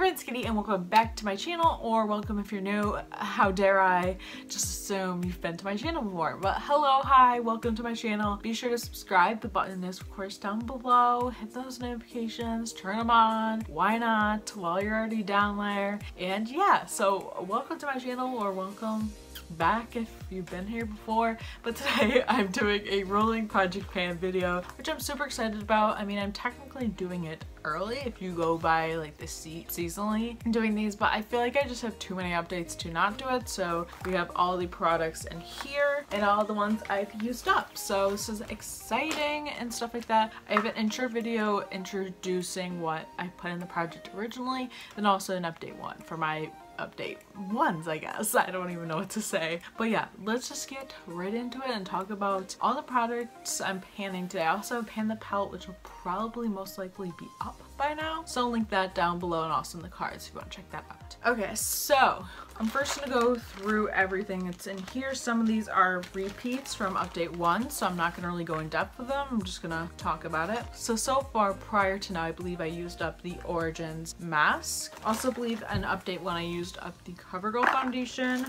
friends, Kitty, and welcome back to my channel, or welcome if you're new. How dare I just assume you've been to my channel before. But hello, hi, welcome to my channel. Be sure to subscribe. The button is of course down below. Hit those notifications, turn them on. Why not while you're already down there? And yeah, so welcome to my channel, or welcome back if you've been here before. But today I'm doing a rolling project pan video, which I'm super excited about. I mean, I'm technically doing it early if you go by like the seasonally doing these, but I feel like I just have too many updates to not do it. So we have all the products in here and all the ones I've used up, so this is exciting and stuff like that. I have an intro video introducing what I put in the project originally, and also an update one for my update ones, I guess. I don't even know what to say. But yeah, let's just get right into it and talk about all the products I'm panning today. I also panned the palette, which will probably most likely be up by now, so I'll link that down below and also in the cards if you want to check that out. Okay, so I'm first gonna go through everything that's in here. Some of these are repeats from update 1, so I'm not gonna really go in depth with them. I'm just gonna talk about it. So far prior to now, I believe I used up the Origins mask. Also believe in update 1 I used up the CoverGirl foundation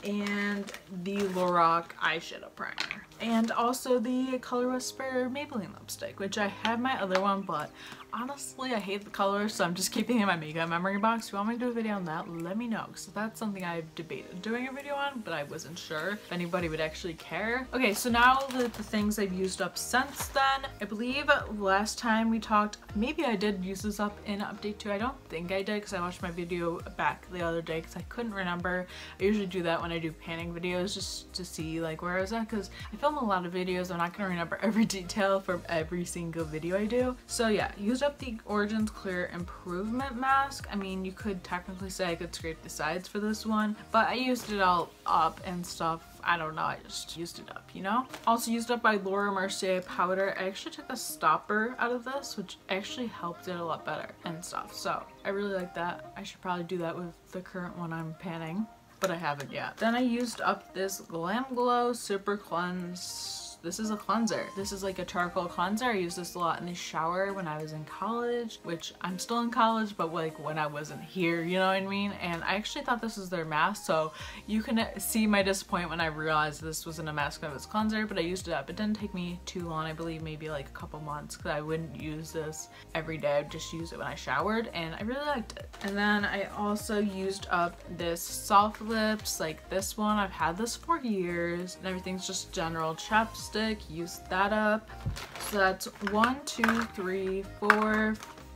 and the Lorac eyeshadow primer, and also the Color Whisper Maybelline lipstick, which I have my other one, but honestly I hate the color, so I'm just keeping it in my makeup memory box. If you want me to do a video on that, let me know, because that's something I've debated doing a video on, but I wasn't sure if anybody would actually care. Okay, so now the things I've used up since then. I believe last time we talked, maybe I did use this up in update 2. I don't think I did, because I watched my video back the other day because I couldn't remember. I usually do that when I do panning videos, just to see like where I was at, because I film a lot of videos. I'm not gonna remember every detail from every single video I do. So yeah, used up the Origins Clear Improvement Mask. I mean, you could technically say I could scrape the sides for this one, but I used it all up and stuff. I don't know, I just used it up, you know? Also used up by Laura Mercier powder. I actually took a stopper out of this, which actually helped it a lot better and stuff. So I really like that. I should probably do that with the current one I'm panning, but I haven't yet. Then I used up this Glam Glow Super Cleanse. This is a cleanser. This is like a charcoal cleanser. I used this a lot in the shower when I was in college, which I'm still in college, but like when I wasn't here, you know what I mean? And I actually thought this was their mask, so you can see my disappointment when I realized this wasn't a mask, it was cleanser, but I used it up. It didn't take me too long, I believe maybe like a couple months, because I wouldn't use this every day. I'd just use it when I showered, and I really liked it. And then I also used up this soft lips, like this one. I've had this for years, and everything's just general chapstick. Use that up. So that's 1, 2, 3, 4,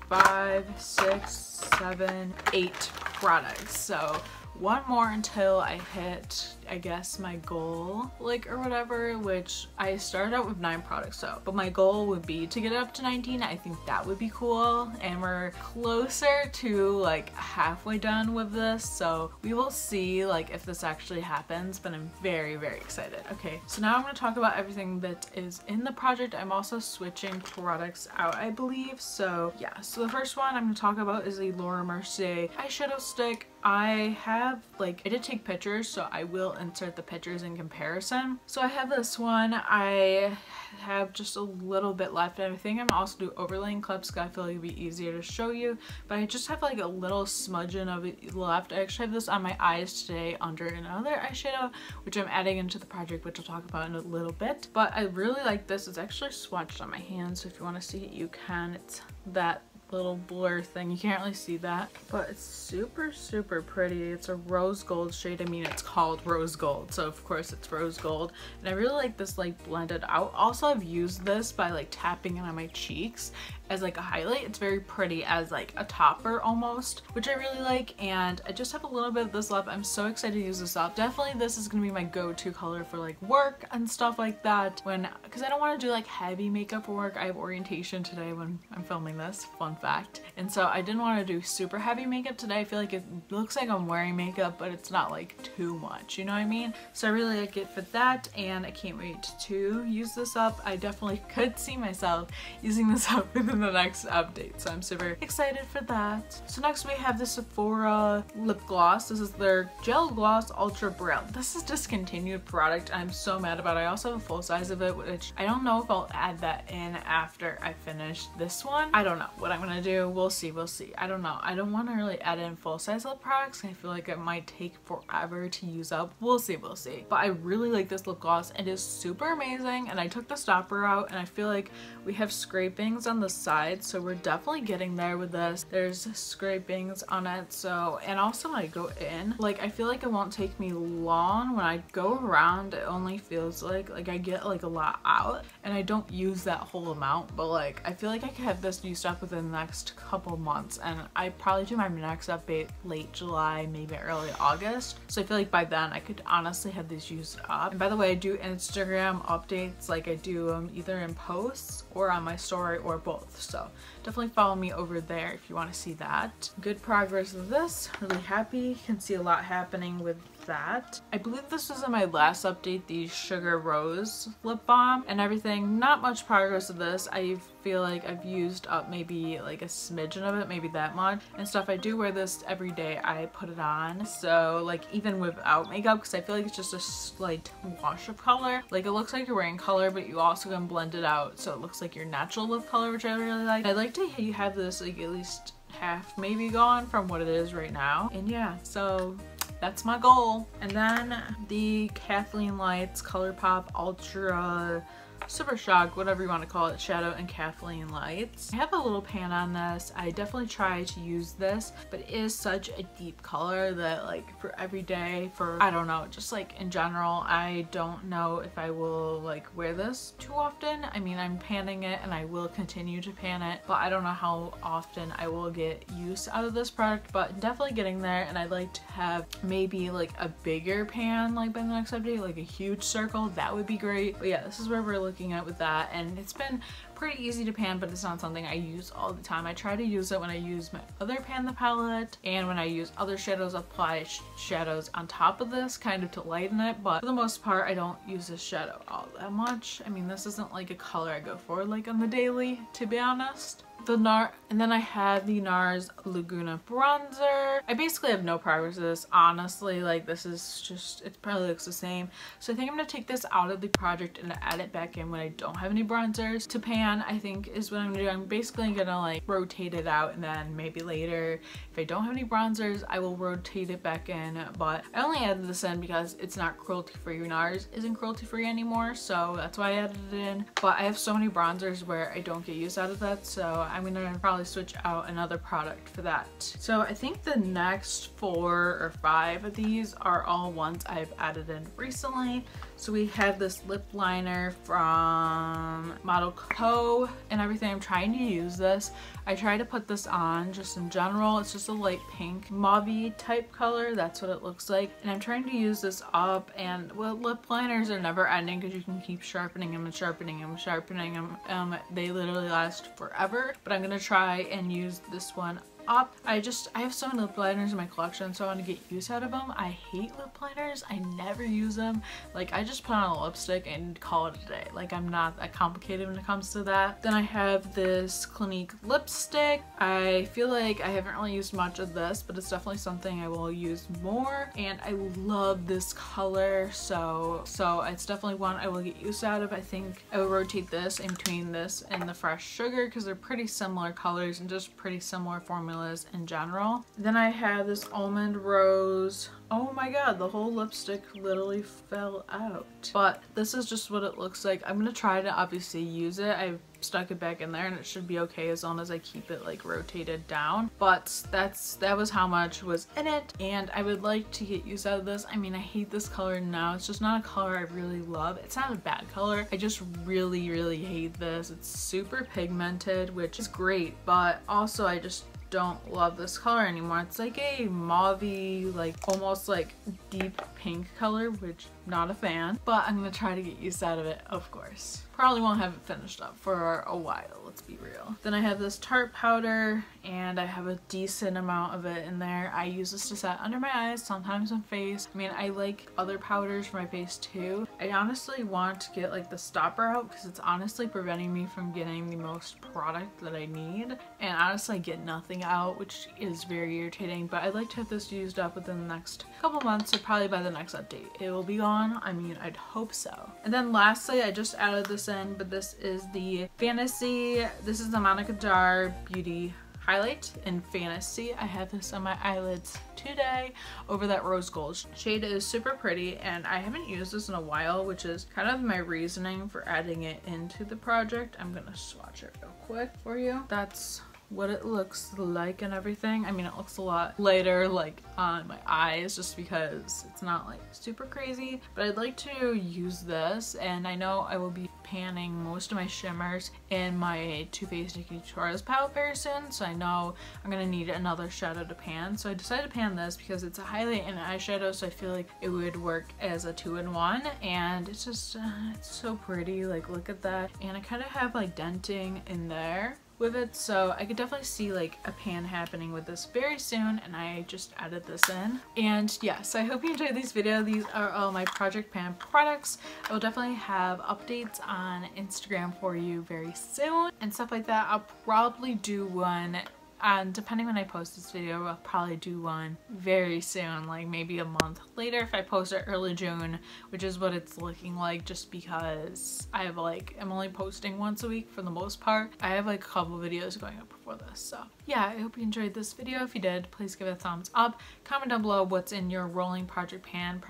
5, 6, 7, 8 products. So one more until I hit, I guess, my goal, like, or whatever, which I started out with 9 products, so, but my goal would be to get it up to 19. I think that would be cool, and we're closer to like halfway done with this, so we will see like if this actually happens, but I'm very, very excited. Okay, so now I'm going to talk about everything that is in the project. I'm also switching products out, I believe, so yeah. So the first one I'm going to talk about is the Laura Mercier eyeshadow stick. I have, like, I did take pictures, so I will insert the pictures in comparison. So I have this one. I have just a little bit left. I think I'm also do overlaying clips because I feel like it'd be easier to show you, but I just have like a little smudging of it left. I actually have this on my eyes today under another eyeshadow, which I'm adding into the project, which I'll talk about in a little bit. But I really like this. It's actually swatched on my hand, so if you want to see it, you can. It's that little blur thing, you can't really see that, but it's super, super pretty. It's a rose gold shade. I mean, it's called rose gold, so of course it's rose gold, and I really like this like blended out. Also, I've used this by like tapping it on my cheeks as like a highlight. It's very pretty as like a topper almost, which I really like, and I just have a little bit of this left. I'm so excited to use this up. Definitely this is gonna be my go-to color for like work and stuff like that, when, because I don't want to do like heavy makeup for work. I have orientation today when I'm filming this, fun fact, and so I didn't want to do super heavy makeup today. I feel like it looks like I'm wearing makeup, but it's not like too much, you know what I mean? So I really like it for that, and I can't wait to use this up. I definitely could see myself using this up for the in the next update, so I'm super excited for that. So next we have the Sephora lip gloss. This is their Gel Gloss Ultra Brown. This is discontinued product. I'm so mad about it. I also have a full size of it, which I don't know if I'll add that in after I finish this one. I don't know what I'm gonna do. We'll see. I don't know. I don't want to really add in full size lip products. I feel like it might take forever to use up. We'll see. But I really like this lip gloss. It is super amazing, and I took the stopper out, and I feel like we have scrapings on the side, so we're definitely getting there with this. There's scrapings on it, so, and also when I go in, like, I feel like it won't take me long. When I go around, it only feels like I get like a lot out, and I don't use that whole amount, but like I feel like I could have this used up within the next couple months, and I probably do my next update late July, maybe early August, so I feel like by then I could honestly have these used up. And by the way, I do Instagram updates, like I do them either in posts or on my story or both, so definitely follow me over there if you want to see that. Good progress with this, really happy. You can see a lot happening with that. I believe this was in my last update, the Sugar Rose lip balm and everything. Not much progress with this. I feel like I've used up maybe like a smidgen of it, maybe that much and stuff. I do wear this every day. I put it on, so like even without makeup, because I feel like it's just a slight wash of color. Like it looks like you're wearing color, but you also can blend it out so it looks like your natural lip color, which I really like. I like to have this like at least half maybe gone from what it is right now, and yeah, so that's my goal. And then the Kathleen Lights ColourPop Ultra Super Shock, whatever you want to call it, Shadow and Kathleen Lights. I have a little pan on this. I definitely try to use this, but it is such a deep color that like for every day, for I don't know, just like in general, I don't know if I will like wear this too often. I mean, I'm panning it and I will continue to pan it, but I don't know how often I will get use out of this product, but definitely getting there. And I'd like to have maybe like a bigger pan like by the next update, like a huge circle. That would be great. But yeah, this is where we're looking at with that, and it's been pretty easy to pan, but it's not something I use all the time. I try to use it when I use my other pan the palette and when I use other shadows, apply shadows on top of this kind of to lighten it, but for the most part I don't use this shadow all that much. I mean, this isn't like a color I go for like on the daily, to be honest. And then I have the NARS Laguna bronzer. I basically have no progress with this, honestly. Like this is just, it probably looks the same. So I think I'm gonna take this out of the project and add it back in when I don't have any bronzers to pan, I think is what I'm gonna do. I'm basically gonna like rotate it out, and then maybe later if I don't have any bronzers I will rotate it back in. But I only added this in because it's not cruelty free. NARS isn't cruelty free anymore, so that's why I added it in. But I have so many bronzers where I don't get use out of that, so I'm gonna probably switch out another product for that. So I think the next 4 or 5 of these are all ones I've added in recently. So we have this lip liner from Model Co and everything. I'm trying to use this. I try to put this on just in general. It's just a light pink mauve type color. That's what it looks like. And I'm trying to use this up, and well, lip liners are never ending because you can keep sharpening them and sharpening them and sharpening them. They literally last forever, but I'm gonna try and use this one up. I have so many lip liners in my collection, so I want to get use out of them. I hate lip liners. I never use them. Like I just put on a lipstick and call it a day. Like I'm not that complicated when it comes to that. Then I have this Clinique lipstick. I feel like I haven't really used much of this, but it's definitely something I will use more, and I love this color, so it's definitely one I will get use out of. I think I will rotate this in between this and the Fresh Sugar because they're pretty similar colors and just pretty similar formulas in general. Then I have this Almond Rose. Oh my god, the whole lipstick literally fell out. But this is just what it looks like. I'm gonna try to obviously use it. I've stuck it back in there and it should be okay as long as I keep it like rotated down. But that was how much was in it, and I would like to get use out of this. I mean, I hate this color now. It's just not a color I really love. It's not a bad color. I just really hate this. It's super pigmented, which is great, but also I just don't love this color anymore. It's like a mauve-y, like almost like deep pink color, which not a fan, but I'm gonna try to get use out of it, of course. Probably won't have it finished up for a while, let's be real. Then I have this Tarte powder, and I have a decent amount of it in there. I use this to set under my eyes, sometimes on face. I mean, I like other powders for my face too. I honestly want to get like the stopper out because it's honestly preventing me from getting the most product that I need. And honestly, I get nothing out, which is very irritating, but I'd like to have this used up within the next couple months, so probably by the next update it will be gone. I mean, I'd hope so. And then lastly, I just added this in, but this is the Fantasy, this is the Monica Jar Beauty highlight in Fantasy. I have this on my eyelids today over that rose gold shade. It is super pretty, and I haven't used this in a while, which is kind of my reasoning for adding it into the project. I'm gonna swatch it real quick for you. That's what it looks like and everything. I mean, it looks a lot lighter like on my eyes just because it's not like super crazy, but I'd like to use this, and I know I will be panning most of my shimmers in my Too Faced Nikki Tutorials palette very soon, so I know I'm gonna need another shadow to pan. So I decided to pan this because it's a highlight and an eyeshadow, so I feel like it would work as a 2-in-1, and it's just it's so pretty. Like, look at that. And I kind of have like denting in there with it, so I could definitely see like a pan happening with this very soon, and I just added this in. And yes, I hope you enjoyed this video. These are all my Project Pan products. I will definitely have updates on Instagram for you very soon and stuff like that. I'll probably do one, and depending when I post this video, I'll probably do one very soon, like maybe a month later if I post it early June, which is what it's looking like, just because I have like, I'm only posting once a week for the most part. I have like a couple videos going up before this, so yeah, I hope you enjoyed this video. If you did, please give it a thumbs up. Comment down below what's in your rolling project pan,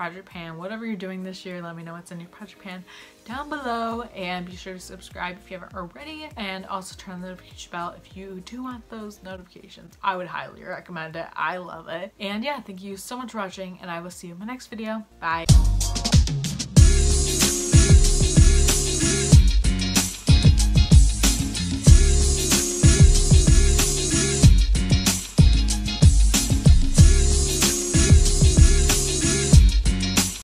whatever you're doing this year. Let me know what's in your project pan down below, and be sure to subscribe if you haven't already, and also turn on the notification bell if you do want those notifications. I would highly recommend it. I love it. And yeah, thank you so much for watching, and I will see you in my next video. Bye.